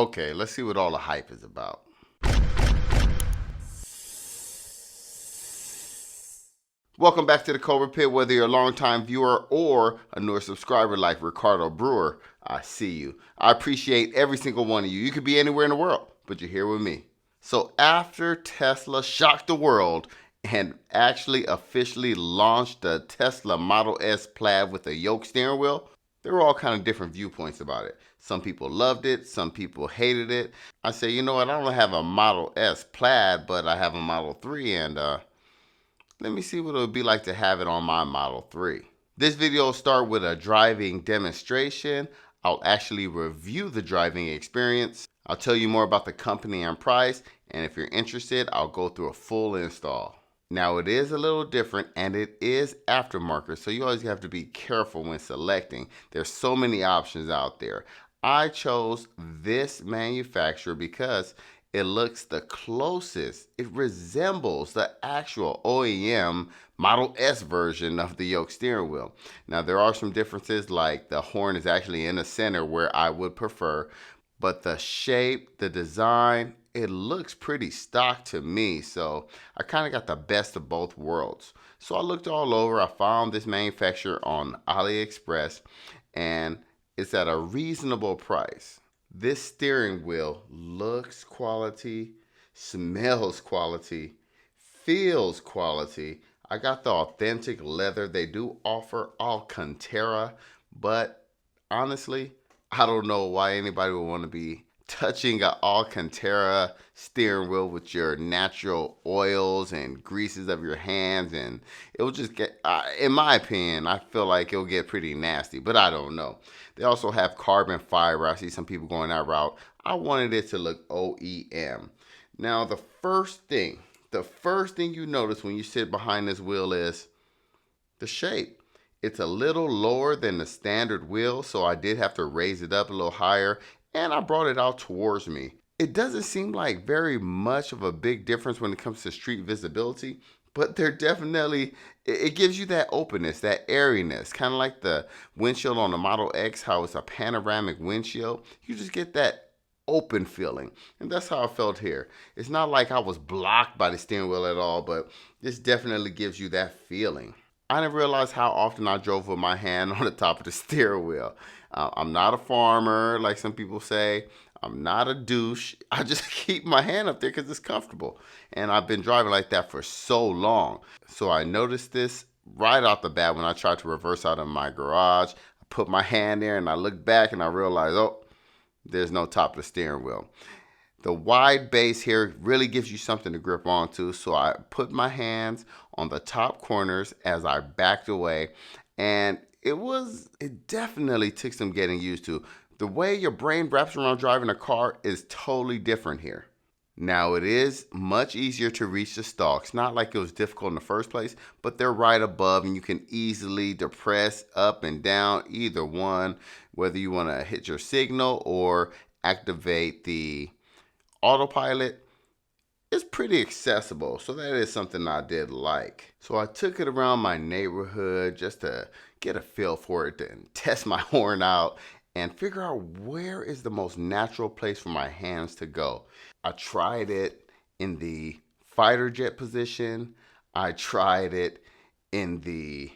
Okay, let's see what all the hype is about. Welcome back to the Cobra Pit. Whether you're a longtime viewer or a newer subscriber like Ricardo Brewer, I see you. I appreciate every single one of you. You could be anywhere in the world, but you're here with me. So after Tesla shocked the world and actually officially launched the Tesla Model S Plaid with a yoke steering wheel, there were all kind of different viewpoints about it. Some people loved it, some people hated it. I say, you know what, I don't have a Model S Plaid, but I have a Model 3, and let me see what it would be like to have it on my Model 3. This video will start with a driving demonstration. I'll actually review the driving experience. I'll tell you more about the company and price, and if you're interested, I'll go through a full install. Now it is a little different and it is aftermarket, so you always have to be careful when selecting. There's so many options out there. I chose this manufacturer because it looks the closest. It resembles the actual OEM Model S version of the yoke steering wheel. Now there are some differences, like the horn is actually in the center where I would prefer, but the shape, the design, it looks pretty stock to me. So I kind of got the best of both worlds. So I looked all over. I found this manufacturer on AliExpress and it's at a reasonable price. This steering wheel looks quality, smells quality, feels quality. I got the authentic leather. They do offer Alcantara, but honestly, I don't know why anybody would want to be touching an Alcantara steering wheel with your natural oils and greases of your hands, and it will just get, in my opinion, I feel like it'll get pretty nasty, but I don't know. They also have carbon fiber. I see some people going that route. I wanted it to look OEM. Now, the first thing you notice when you sit behind this wheel is the shape. It's a little lower than the standard wheel, so I did have to raise it up a little higher, and I brought it out towards me. It doesn't seem like very much of a big difference when it comes to street visibility, but there definitely, it gives you that openness, that airiness, kind of like the windshield on the Model X, how it's a panoramic windshield. You just get that open feeling, and that's how I felt here. It's not like I was blocked by the steering wheel at all, but this definitely gives you that feeling. I didn't realize how often I drove with my hand on the top of the steering wheel. I'm not a farmer, like some people say. I'm not a douche. I just keep my hand up there because it's comfortable. And I've been driving like that for so long. So I noticed this right off the bat when I tried to reverse out of my garage. I put my hand there and I looked back and I realized, oh, there's no top of the steering wheel. The wide base here really gives you something to grip onto, so I put my hands on the top corners as I backed away, and it definitely took some getting used to. The way your brain wraps around driving a car is totally different here. Now it is much easier to reach the stalks, not like it was difficult in the first place, but they're right above and you can easily depress up and down either one, whether you want to hit your signal or activate the autopilot. Is pretty accessible, so that is something I did like. So I took it around my neighborhood just to get a feel for it and test my horn out and figure out where is the most natural place for my hands to go. I tried it in the fighter jet position. I tried it in the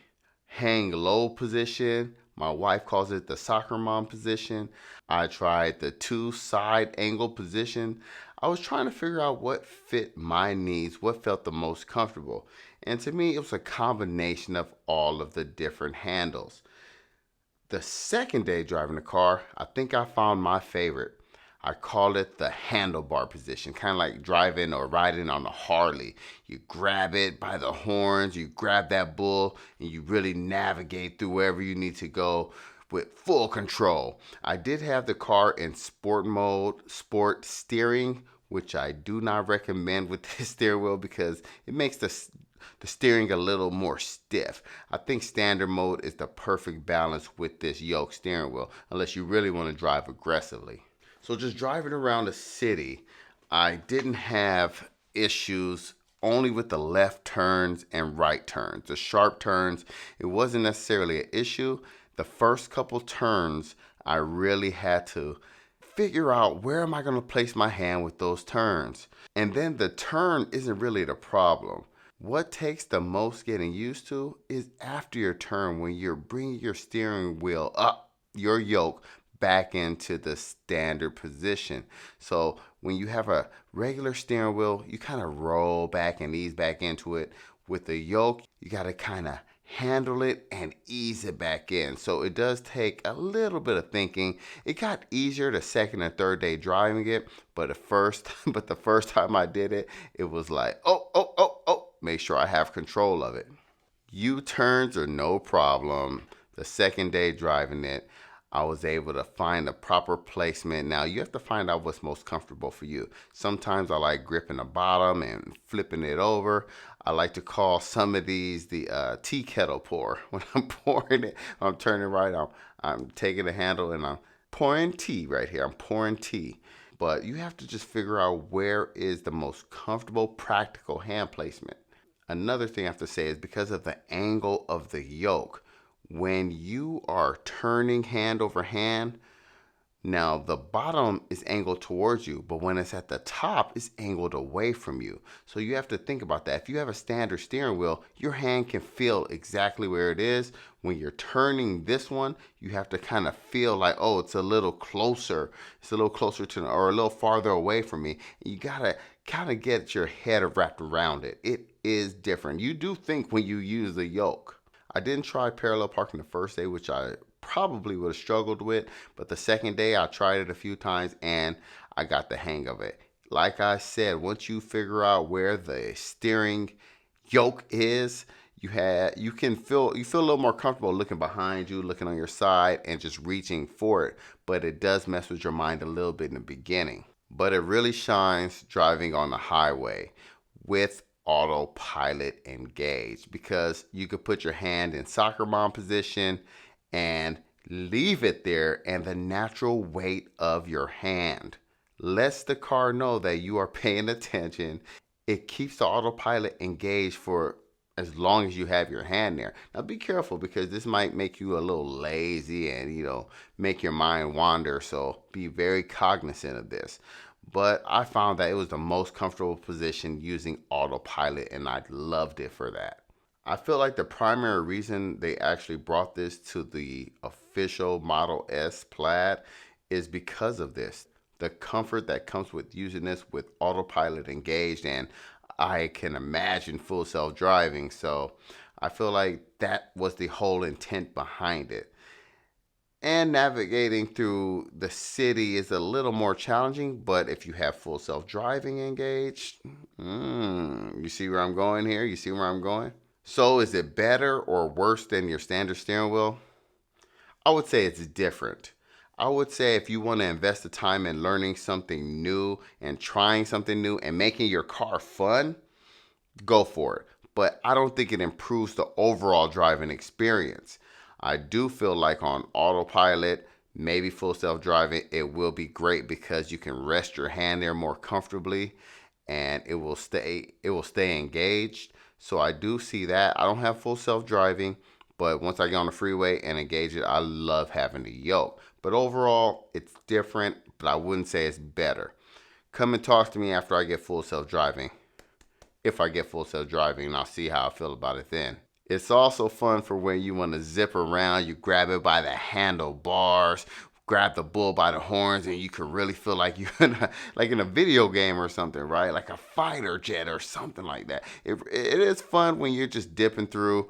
hang low position. My wife calls it the soccer mom position. I tried the two side angle position. I was trying to figure out what fit my needs, what felt the most comfortable. And to me, it was a combination of all of the different handles. The second day driving the car, I think I found my favorite. I call it the handlebar position, kind of like driving or riding on a Harley. You grab it by the horns, you grab that bull, and you really navigate through wherever you need to go with full control. I did have the car in sport mode, sport steering, which I do not recommend with this steering wheel because it makes the steering a little more stiff. I think standard mode is the perfect balance with this yoke steering wheel, unless you really want to drive aggressively. So just driving around the city, I didn't have issues only with the left turns and right turns. The sharp turns, it wasn't necessarily an issue. The first couple turns, I really had to figure out where am I going to place my hand with those turns. And then the turn isn't really the problem. What takes the most getting used to is after your turn when you're bringing your steering wheel up, your yoke back into the standard position. So when you have a regular steering wheel, you kind of roll back and ease back into it. With the yoke, you got to kind of handle it and ease it back in. So it does take a little bit of thinking. It got easier the second and third day driving it, but the first time I did it, it was like, oh, make sure I have control of it. U-turns are no problem. The second day driving it, I was able to find the proper placement. Now, you have to find out what's most comfortable for you. Sometimes I like gripping the bottom and flipping it over. I like to call some of these the tea kettle pour. When I'm pouring it, I'm turning right. I'm taking the handle and I'm pouring tea right here. I'm pouring tea. But you have to just figure out where is the most comfortable, practical hand placement. Another thing I have to say is because of the angle of the yoke, when you are turning hand over hand, now the bottom is angled towards you, but when it's at the top, it's angled away from you. So you have to think about that. If you have a standard steering wheel, your hand can feel exactly where it is. When you're turning this one, you have to kind of feel like, oh, it's a little closer. It's a little closer to, or a little farther away from me. You gotta kind of get your head wrapped around it. It is different. You do think when you use the yoke. I didn't try parallel parking the first day, which I probably would have struggled with, but the second day I tried it a few times and I got the hang of it. Like I said, once you figure out where the steering yoke is, you feel a little more comfortable looking behind you, looking on your side, and just reaching for it. But it does mess with your mind a little bit in the beginning. But it really shines driving on the highway with autopilot engaged, because you could put your hand in soccer mom position and leave it there, and the natural weight of your hand lets the car know that you are paying attention. It keeps the autopilot engaged for as long as you have your hand there. Now be careful, because this might make you a little lazy and make your mind wander, so be very cognizant of this. But I found that it was the most comfortable position using autopilot, and I loved it for that. I feel like the primary reason they actually brought this to the official Model S Plaid is because of this. The comfort that comes with using this with autopilot engaged, and I can imagine full self-driving. So I feel like that was the whole intent behind it. And navigating through the city is a little more challenging, but if you have full self-driving engaged, you see where I'm going here? You see where I'm going? So is it better or worse than your standard steering wheel? I would say it's different. I would say if you want to invest the time in learning something new and trying something new and making your car fun, go for it. But I don't think it improves the overall driving experience. I do feel like on autopilot, maybe full self-driving, it will be great because you can rest your hand there more comfortably and it will stay engaged. So I do see that. I don't have full self-driving, but once I get on the freeway and engage it, I love having the yoke. But overall, it's different, but I wouldn't say it's better. Come and talk to me after I get full self-driving. If I get full self-driving, and I'll see how I feel about it then. It's also fun for when you want to zip around. You grab it by the handlebars, grab the bull by the horns, and you can really feel like you're in a video game or something, right? Like a fighter jet or something like that. It is fun when you're just dipping through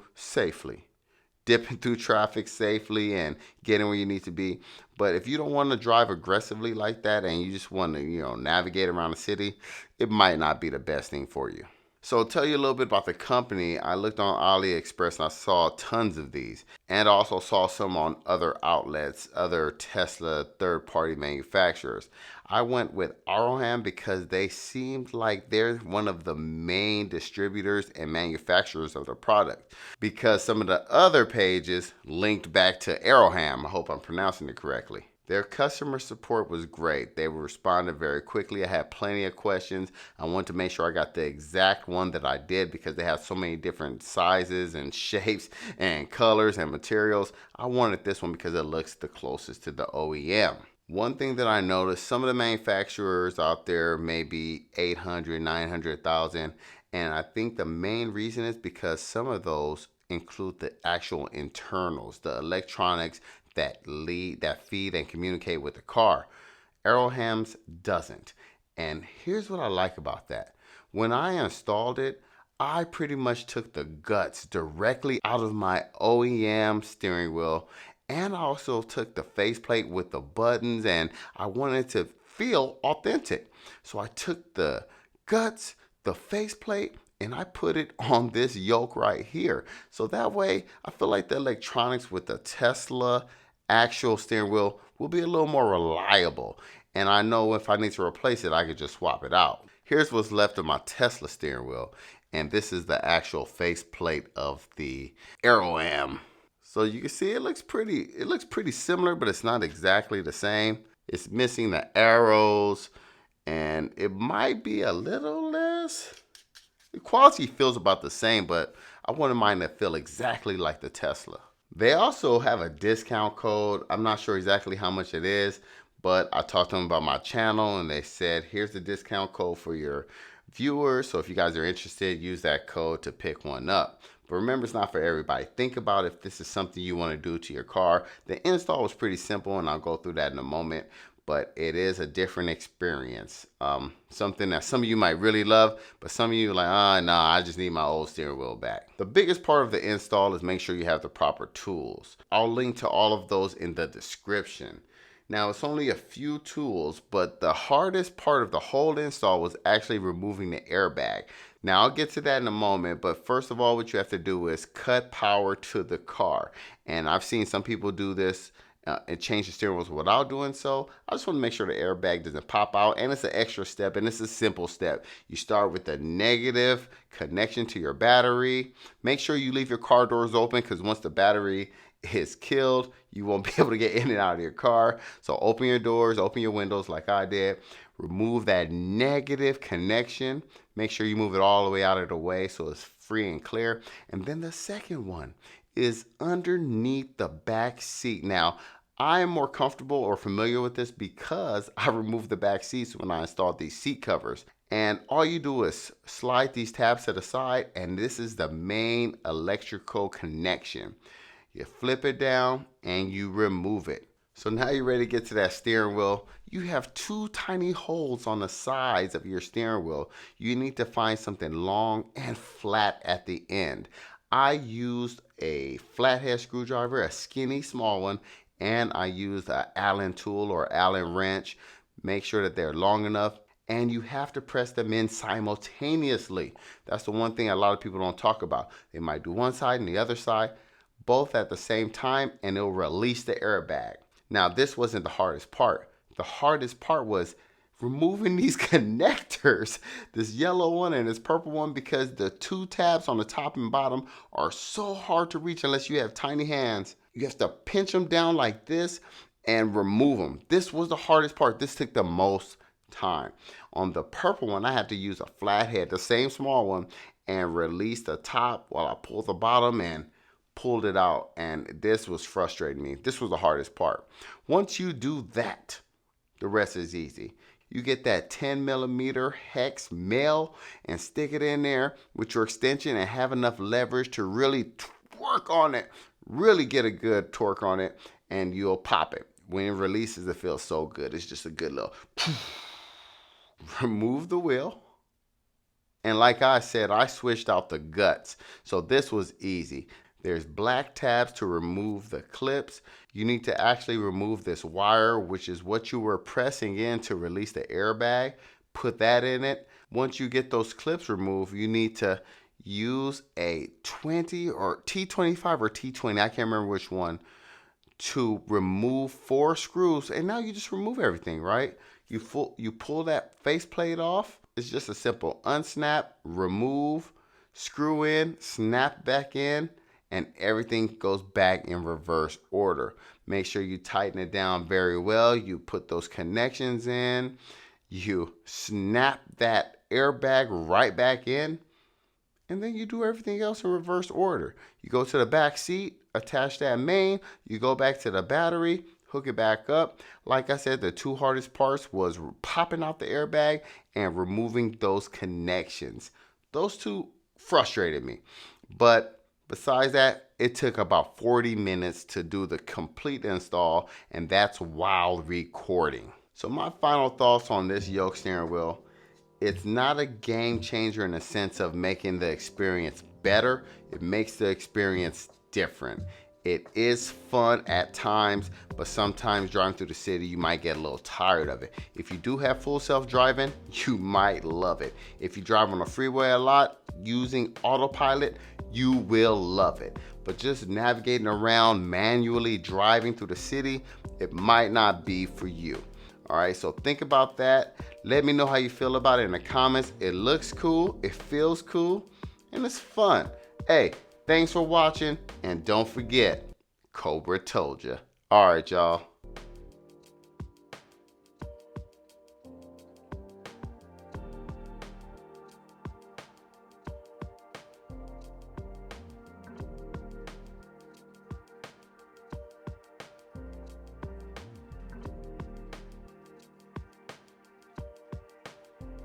traffic safely and getting where you need to be. But if you don't want to drive aggressively like that and you just want to, navigate around the city, it might not be the best thing for you. So I'll tell you a little bit about the company. I looked on AliExpress and I saw tons of these, and I also saw some on other outlets, other Tesla third-party manufacturers. I went with Aroham because they seemed like they're one of the main distributors and manufacturers of the product, because some of the other pages linked back to Aroham. I hope I'm pronouncing it correctly. Their customer support was great. They responded very quickly. I had plenty of questions. I wanted to make sure I got the exact one that I did because they have so many different sizes and shapes and colors and materials. I wanted this one because it looks the closest to the OEM. One thing that I noticed, some of the manufacturers out there may be 800, 900,000, and I think the main reason is because some of those include the actual internals, the electronics that feed and communicate with the car. Aerohams doesn't. And here's what I like about that. When I installed it, I pretty much took the guts directly out of my OEM steering wheel, and I also took the faceplate with the buttons, and I wanted to feel authentic. So I took the guts, the faceplate, and I put it on this yoke right here. So that way I feel like the electronics with the Tesla actual steering wheel will be a little more reliable. And I know if I need to replace it, I could just swap it out. Here's what's left of my Tesla steering wheel. And this is the actual faceplate of the Aeroam. So you can see it looks pretty similar, but it's not exactly the same. It's missing the arrows, and it might be a little less. The quality feels about the same, but I wouldn't mind to feel exactly like the Tesla. They also have a discount code. I'm not sure exactly how much it is, but I talked to them about my channel, and they said, here's the discount code for your viewers. So if you guys are interested, use that code to pick one up. But remember, it's not for everybody. Think about if this is something you want to do to your car. The install was pretty simple, and I'll go through that in a moment. But it is a different experience. Something that some of you might really love, but some of you are like, nah, I just need my old steering wheel back. The biggest part of the install is make sure you have the proper tools. I'll link to all of those in the description. Now, it's only a few tools, but the hardest part of the whole install was actually removing the airbag. Now, I'll get to that in a moment, but first of all, what you have to do is cut power to the car. And I've seen some people do this and change the steering wheels without doing so. I just want to make sure the airbag doesn't pop out, and it's an extra step, and it's a simple step. You start with the negative connection to your battery. Make sure you leave your car doors open, because once the battery is killed, you won't be able to get in and out of your car. So open your doors, open your windows like I did. Remove that negative connection. Make sure you move it all the way out of the way so it's free and clear. And then the second one is underneath the back seat. Now, I am more comfortable or familiar with this because I removed the back seats when I installed these seat covers. And all you do is slide these tabs to the side, and this is the main electrical connection. You flip it down and you remove it. So now you're ready to get to that steering wheel. You have two tiny holes on the sides of your steering wheel. You need to find something long and flat at the end. I used a flathead screwdriver, a skinny small one, and I used an Allen tool or Allen wrench. Make sure that they're long enough, and you have to press them in simultaneously. That's the one thing a lot of people don't talk about. They might do one side and the other side, both at the same time, and it'll release the airbag. Now, this wasn't the hardest part. The hardest part was removing these connectors, this yellow one and this purple one, because the two tabs on the top and bottom are so hard to reach unless you have tiny hands. You have to pinch them down like this and remove them. This was the hardest part. This took the most time. On the purple one, I had to use a flathead, the same small one, and release the top while I pulled the bottom and pulled it out. And this was frustrating me. This was the hardest part. Once you do that, the rest is easy. You get that 10 millimeter hex male and stick it in there with your extension and have enough leverage to really work on it. Really get a good torque on it, and you'll pop it. When it releases, it feels so good. It's just a good little remove the wheel. And like I said, I switched out the guts. So this was easy. There's black tabs to remove the clips. You need to actually remove this wire, which is what you were pressing in to release the airbag. Put that in it. Once you get those clips removed, you need to use a 20 or T25 or T20, I can't remember which one, to remove 4 screws. And now you just remove everything, right? You pull that faceplate off. It's just a simple unsnap, remove, screw in, snap back in, and everything goes back in reverse order. Make sure you tighten it down very well. You put those connections in. You snap that airbag right back in. And then you do everything else in reverse order. You go to the back seat, attach that main, you go back to the battery, hook it back up. Like I said, the two hardest parts was popping out the airbag and removing those connections. Those two frustrated me. But besides that, it took about 40 minutes to do the complete install, and that's while recording. So my final thoughts on this yoke steering wheel: it's not a game changer in the sense of making the experience better. It makes the experience different. It is fun at times, but sometimes driving through the city, you might get a little tired of it. If you do have full self-driving, you might love it. If you drive on the freeway a lot using autopilot, you will love it. But just navigating around manually driving through the city, it might not be for you. All right, so think about that. Let me know how you feel about it in the comments. It looks cool, it feels cool, and it's fun. Hey, thanks for watching, and don't forget, Cobra told ya. All right, y'all.